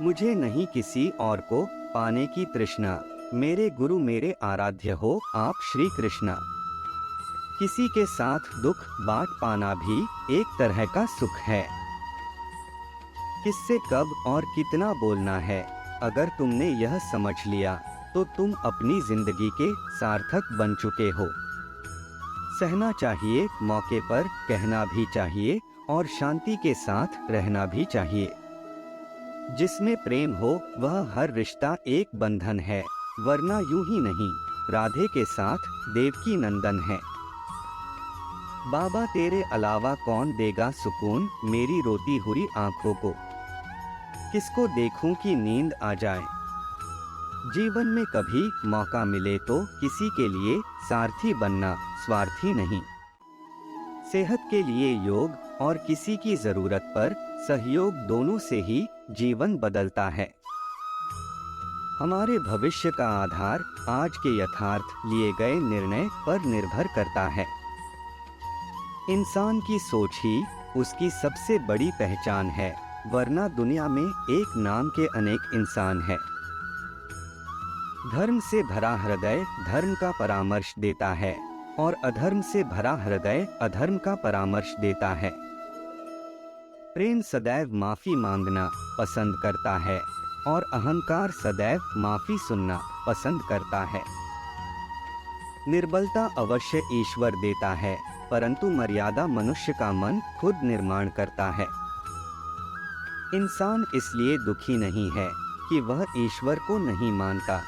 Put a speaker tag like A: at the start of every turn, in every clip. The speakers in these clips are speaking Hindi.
A: मुझे नहीं किसी और को पाने की तृष्णा, मेरे गुरु मेरे आराध्य हो आप श्री कृष्णा। किसी के साथ दुख बांट पाना भी एक तरह का सुख है। किससे कब और कितना बोलना है, अगर तुमने यह समझ लिया तो तुम अपनी जिंदगी के सार्थक बन चुके हो। सहना चाहिए, मौके पर कहना भी चाहिए और शांति के साथ रहना भी चाहिए। जिसमें प्रेम हो वह हर रिश्ता एक बंधन है, वरना यूं ही नहीं। राधे के साथ देवकी नंदन है। बाबा तेरे अलावा कौन देगा सुकून मेरी रोती हुई आंखों को। किसको देखूं कि नींद आ जाए। जीवन में कभी मौका मिले तो किसी के लिए सारथी बनना, स्वार्थी नहीं। सेहत के लिए योग और किसी की जरूरत पर सहयोग, दोनों से ही जीवन बदलता है। हमारे भविष्य का आधार आज के यथार्थ लिए गए निर्णय पर निर्भर करता है। इंसान की सोच ही उसकी सबसे बड़ी पहचान है, वरना दुनिया में एक नाम के अनेक इंसान हैं। धर्म से भरा हृदय धर्म का परामर्श देता है और अधर्म से भरा हृदय अधर्म का परामर्श देता है। प्रेम सदैव माफी मांगना पसंद करता है और अहंकार सदैव माफी सुनना पसंद करता है। निर्बलता अवश्य ईश्वर देता है, परंतु मर्यादा मनुष्य का मन खुद निर्माण करता है। इंसान इसलिए दुखी नहीं है कि वह ईश्वर को नहीं मानता।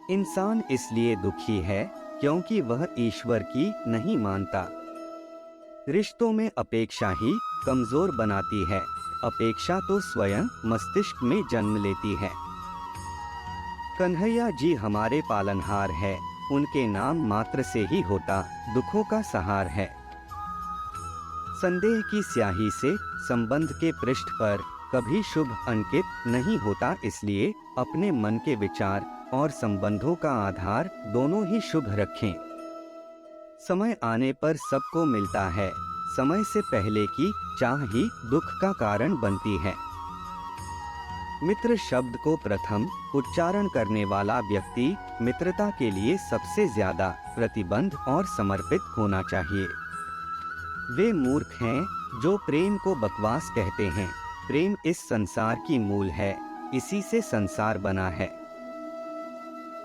A: इंसान इसलिए दुखी है क्योंकि वह ईश्वर की नहीं मानता। रिश्तों में अपेक्षा ही कमजोर बनाती है। अपेक्षा तो स्वयं मस्तिष्क में जन्म लेती है। कन्हैया जी हमारे पालनहार है, उनके नाम मात्र से ही होता दुखों का सहार है। संदेह की स्याही से संबंध के पृष्ठ पर कभी शुभ अंकित नहीं होता, इसलिए अपने मन के विचार और संबंधों का आधार दोनों ही शुभ रखें। समय आने पर सबको मिलता है, समय से पहले की चाह ही दुख का कारण बनती है। मित्र शब्द को प्रथम उच्चारण करने वाला व्यक्ति मित्रता के लिए सबसे ज्यादा प्रतिबद्ध और समर्पित होना चाहिए। वे मूर्ख हैं जो प्रेम को बकवास कहते हैं। प्रेम इस संसार की मूल है, इसी से संसार बना है।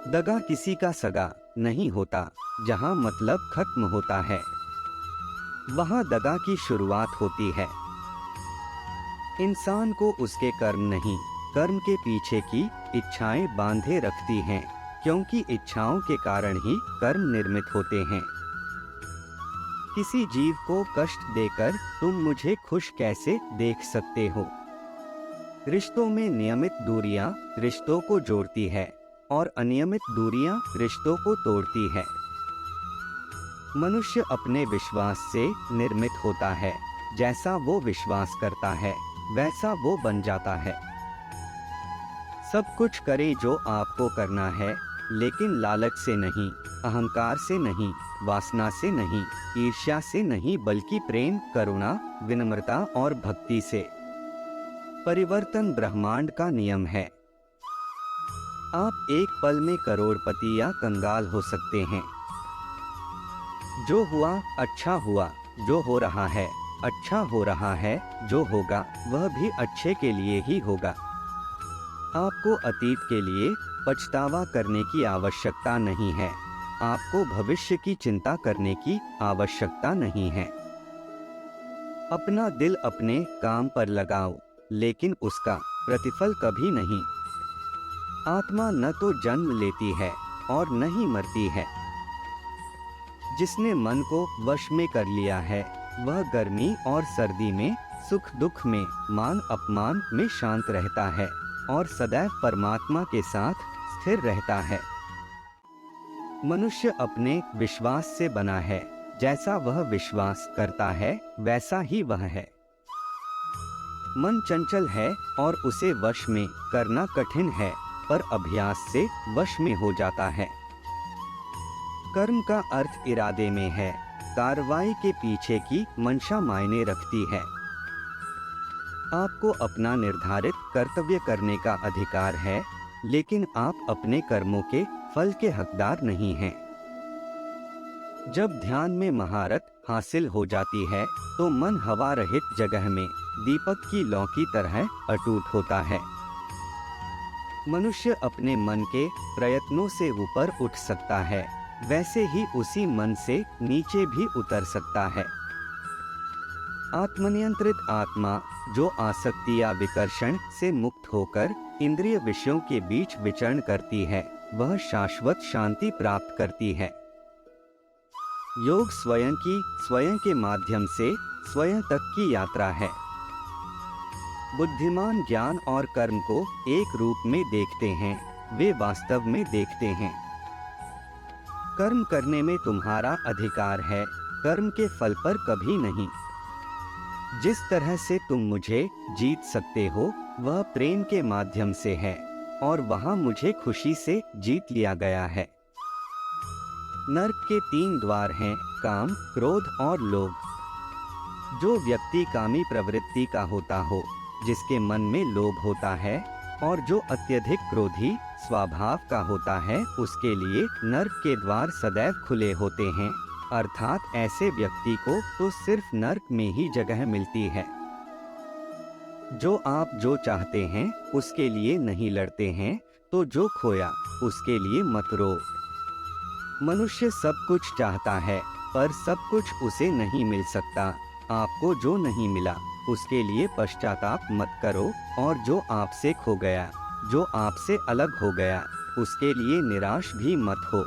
A: दगा किसी का सगा नहीं होता, जहाँ मतलब खत्म होता है वहाँ दगा की शुरुआत होती है। इंसान को उसके कर्म नहीं, कर्म के पीछे की इच्छाएं बांधे रखती हैं, क्योंकि इच्छाओं के कारण ही कर्म निर्मित होते हैं। किसी जीव को कष्ट देकर तुम मुझे खुश कैसे देख सकते हो। रिश्तों में नियमित दूरियां रिश्तों को जोड़ती है और अनियमित दूरियां रिश्तों को तोड़ती है। मनुष्य अपने विश्वास से निर्मित होता है, जैसा वो विश्वास करता है वैसा वो बन जाता है। सब कुछ करें जो आपको करना है, लेकिन लालच से नहीं, अहंकार से नहीं, वासना से नहीं, ईर्ष्या से नहीं, बल्कि प्रेम, करुणा, विनम्रता और भक्ति से। परिवर्तन ब्रह्मांड का नियम है। आप एक पल में करोड़पति या कंगाल हो सकते हैं। जो हुआ अच्छा हुआ, जो हो रहा है अच्छा हो रहा है, जो होगा वह भी अच्छे के लिए ही होगा। आपको अतीत के लिए पछतावा करने की आवश्यकता नहीं है, आपको भविष्य की चिंता करने की आवश्यकता नहीं है। अपना दिल अपने काम पर लगाओ, लेकिन उसका प्रतिफल कभी नहीं। आत्मा न तो जन्म लेती है और न ही मरती है। जिसने मन को वश में कर लिया है वह गर्मी और सर्दी में, सुख दुख में, मान अपमान में शांत रहता है और सदैव परमात्मा के साथ स्थिर रहता है। मनुष्य अपने विश्वास से बना है, जैसा वह विश्वास करता है वैसा ही वह है। मन चंचल है और उसे वश में करना कठिन है, पर अभ्यास से वश में हो जाता है। कर्म का अर्थ इरादे में है, कार्रवाई के पीछे की मंशा मायने रखती है। आपको अपना निर्धारित कर्तव्य करने का अधिकार है, लेकिन आप अपने कर्मों के फल के हकदार नहीं हैं। जब ध्यान में महारत हासिल हो जाती है तो मन हवा रहित जगह में दीपक की लौ की तरह अटूट होता है। मनुष्य अपने मन के प्रयत्नों से ऊपर उठ सकता है, वैसे ही उसी मन से नीचे भी उतर सकता है। आत्मनियंत्रित आत्मा जो आसक्ति या विकर्षण से मुक्त होकर इंद्रिय विषयों के बीच विचरण करती है, वह शाश्वत शांति प्राप्त करती है। योग स्वयं के माध्यम से स्वयं तक की यात्रा है। बुद्धिमान ज्ञान और कर्म को एक रूप में देखते हैं, वे वास्तव में देखते हैं। कर्म करने में तुम्हारा अधिकार है, कर्म के फल पर कभी नहीं। जिस तरह से तुम मुझे जीत सकते हो वह प्रेम के माध्यम से है, और वहां मुझे खुशी से जीत लिया गया है। नरक के 3 द्वार हैं, काम, क्रोध और लोभ। जो व्यक्ति कामी प्रवृत्ति का होता हो, जिसके मन में लोभ होता है, और जो अत्यधिक क्रोधी स्वभाव का होता है, उसके लिए नरक के द्वार सदैव खुले होते हैं। अर्थात ऐसे व्यक्ति को तो सिर्फ नरक में ही जगह मिलती है। जो आप जो चाहते हैं उसके लिए नहीं लड़ते हैं, तो जो खोया उसके लिए मत रो। मनुष्य सब कुछ चाहता है, पर सब कुछ उसे नहीं मिल सकता। आपको जो नहीं मिला उसके लिए पश्चाताप मत करो, और जो आपसे खो गया, जो आपसे अलग हो गया, उसके लिए निराश भी मत हो।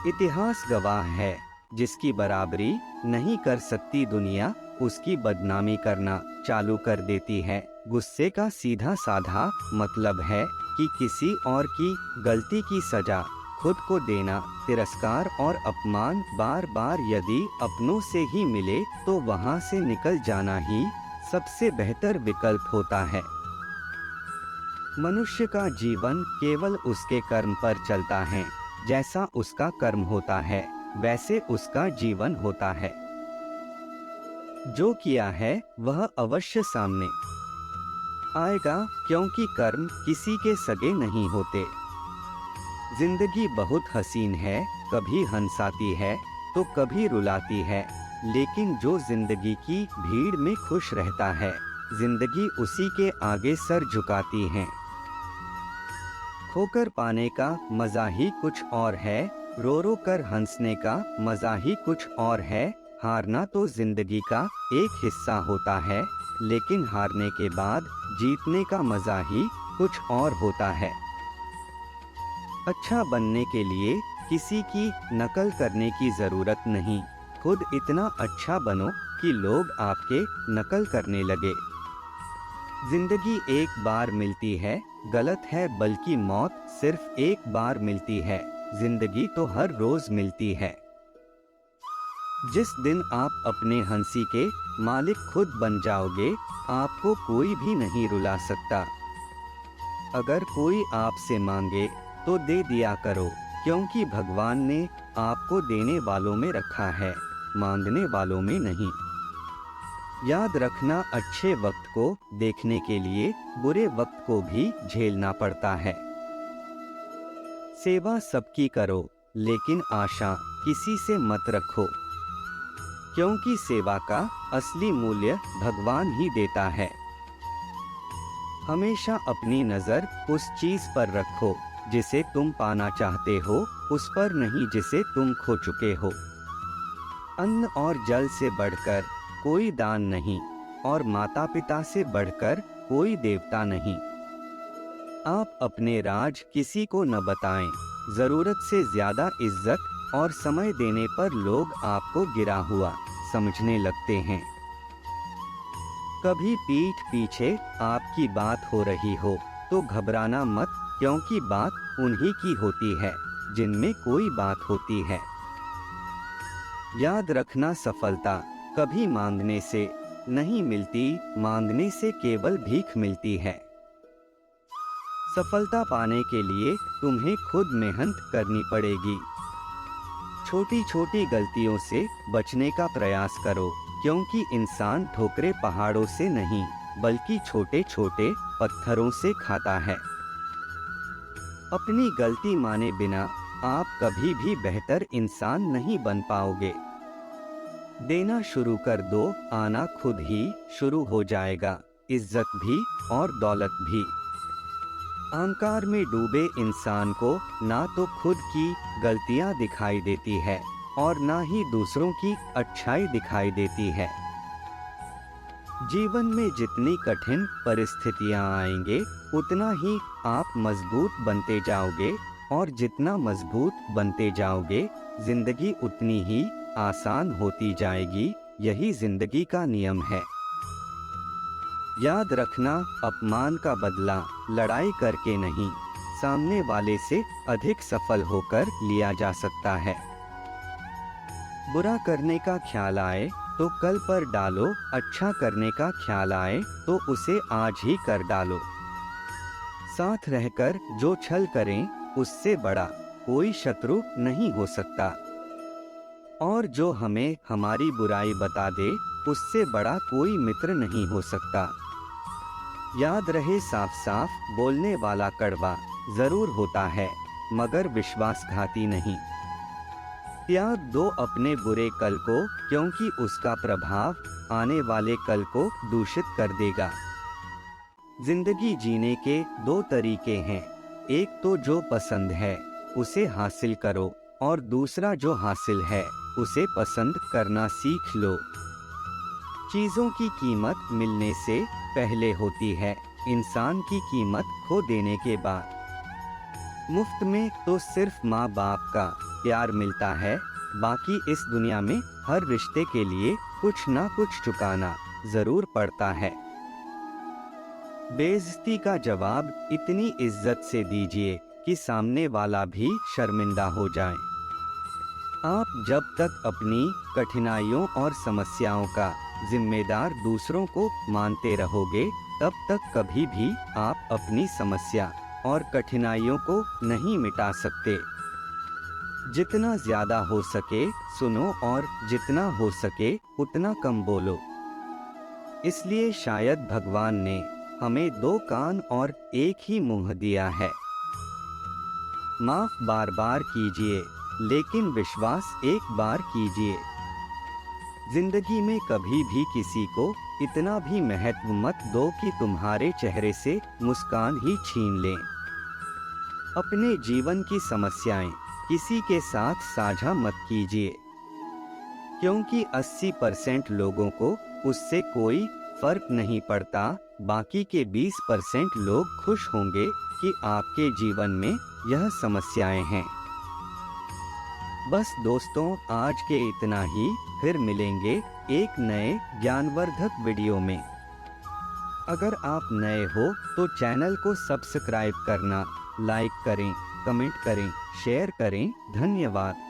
A: इतिहास गवाह है, जिसकी बराबरी नहीं कर सकती दुनिया, उसकी बदनामी करना चालू कर देती है। गुस्से का सीधा साधा मतलब है कि किसी और की गलती की सजा खुद को देना। तिरस्कार और अपमान बार बार यदि अपनों से ही मिले तो वहां से निकल जाना ही सबसे बेहतर विकल्प होता है। मनुष्य का जीवन केवल उसके कर्म पर चलता है। जैसा उसका कर्म होता है वैसे उसका जीवन होता है। जो किया है वह अवश्य सामने आएगा, क्योंकि कर्म किसी के सगे नहीं होते। जिंदगी बहुत हसीन है, कभी हंसाती है तो कभी रुलाती है, लेकिन जो जिंदगी की भीड़ में खुश रहता है, जिंदगी उसी के आगे सर झुकाती है। खोकर पाने का मजा ही कुछ और है, रो रो कर हंसने का मजा ही कुछ और है। हारना तो जिंदगी का एक हिस्सा होता है, लेकिन हारने के बाद जीतने का मजा ही कुछ और होता है। अच्छा बनने के लिए किसी की नकल करने की जरूरत नहीं, खुद इतना अच्छा बनो कि लोग आपके नकल करने लगे। जिंदगी एक बार मिलती है, गलत है, बल्कि मौत सिर्फ एक बार मिलती है। जिंदगी तो हर रोज मिलती है। जिस दिन आप अपने हंसी के मालिक खुद बन जाओगे, आपको कोई भी नहीं रुला सकता। अगर कोई आपसे मांगे तो दे दिया करो, क्योंकि भगवान ने आपको देने वालों में रखा है, मांगने वालों में नहीं। याद रखना, अच्छे वक्त को देखने के लिए बुरे वक्त को भी झेलना पड़ता है। सेवा सबकी करो, लेकिन आशा किसी से मत रखो, क्योंकि सेवा का असली मूल्य भगवान ही देता है। हमेशा अपनी नजर उस चीज पर रखो जिसे तुम पाना चाहते हो, उस पर नहीं जिसे तुम खो चुके हो। अन्न और जल से बढ़कर कोई दान नहीं, और माता पिता से बढ़कर कोई देवता नहीं। आप अपने राज किसी को न बताएं, जरूरत से ज्यादा इज्जत और समय देने पर लोग आपको गिरा हुआ समझने लगते हैं। कभी पीठ पीछे आपकी बात हो रही हो तो घबराना मत, क्योंकि बात उन्हीं की होती है जिनमें कोई बात होती है। याद रखना, सफलता कभी मांगने से नहीं मिलती, मांगने से केवल भीख मिलती है। सफलता पाने के लिए तुम्हें खुद मेहनत करनी पड़ेगी। छोटी छोटी गलतियों से बचने का प्रयास करो, क्योंकि इंसान ठोकरे पहाड़ों से नहीं बल्कि छोटे छोटे पत्थरों से खाता है। अपनी गलती माने बिना आप कभी भी बेहतर इंसान नहीं बन पाओगे। देना शुरू कर दो, आना खुद ही शुरू हो जाएगा, इज्जत भी और दौलत भी। अहंकार में डूबे इंसान को ना तो खुद की गलतियां दिखाई देती है और ना ही दूसरों की अच्छाई दिखाई देती है। जीवन में जितनी कठिन परिस्थितियां आएंगे उतना ही आप मजबूत बनते जाओगे, और जितना मजबूत बनते जाओगे जिंदगी उतनी ही आसान होती जाएगी। यही जिंदगी का नियम है। याद रखना, अपमान का बदला लड़ाई करके नहीं, सामने वाले से अधिक सफल होकर लिया जा सकता है। बुरा करने का ख्याल आए तो कल पर डालो, अच्छा करने का ख्याल आए तो उसे आज ही कर डालो। साथ रहकर जो छल करें उससे बड़ा कोई शत्रु नहीं हो सकता, और जो हमें हमारी बुराई बता दे उससे बड़ा कोई मित्र नहीं हो सकता। याद रहे, साफ साफ बोलने वाला कड़वा जरूर होता है मगर विश्वासघाती नहीं। त्याग दो अपने बुरे कल को, क्योंकि उसका प्रभाव आने वाले कल को दूषित कर देगा। जिंदगी जीने के दो तरीके हैं, एक तो जो पसंद है उसे हासिल करो, और दूसरा जो हासिल है उसे पसंद करना सीख लो। चीजों की कीमत मिलने से पहले होती है, इंसान की कीमत खो देने के बाद। मुफ्त में तो सिर्फ माँ बाप का प्यार मिलता है, बाकी इस दुनिया में हर रिश्ते के लिए कुछ ना कुछ चुकाना जरूर पड़ता है। बेइज्जती का जवाब इतनी इज्जत से दीजिए कि सामने वाला भी शर्मिंदा हो जाए। आप जब तक अपनी कठिनाइयों और समस्याओं का जिम्मेदार दूसरों को मानते रहोगे, तब तक कभी भी आप अपनी समस्या और कठिनाइयों को नहीं मिटा सकते। जितना ज्यादा हो सके सुनो, और जितना हो सके उतना कम बोलो। इसलिए शायद भगवान ने हमें दो कान और एक ही मुंह दिया है। माफ बार बार कीजिए, लेकिन विश्वास एक बार कीजिए। जिंदगी में कभी भी किसी को इतना भी महत्व मत दो कि तुम्हारे चेहरे से मुस्कान ही छीन लें। अपने जीवन की समस्याएं किसी के साथ साझा मत कीजिए, क्योंकि 80% लोगों को उससे कोई फर्क नहीं पड़ता। बाकी के 20% लोग खुश होंगे कि आपके जीवन में यह समस्याएं हैं। बस दोस्तों, आज के इतना ही। फिर मिलेंगे एक नए ज्ञानवर्धक वीडियो में। अगर आप नए हो तो चैनल को सब्सक्राइब करना, लाइक करें, कमेंट करें, शेयर करें। धन्यवाद।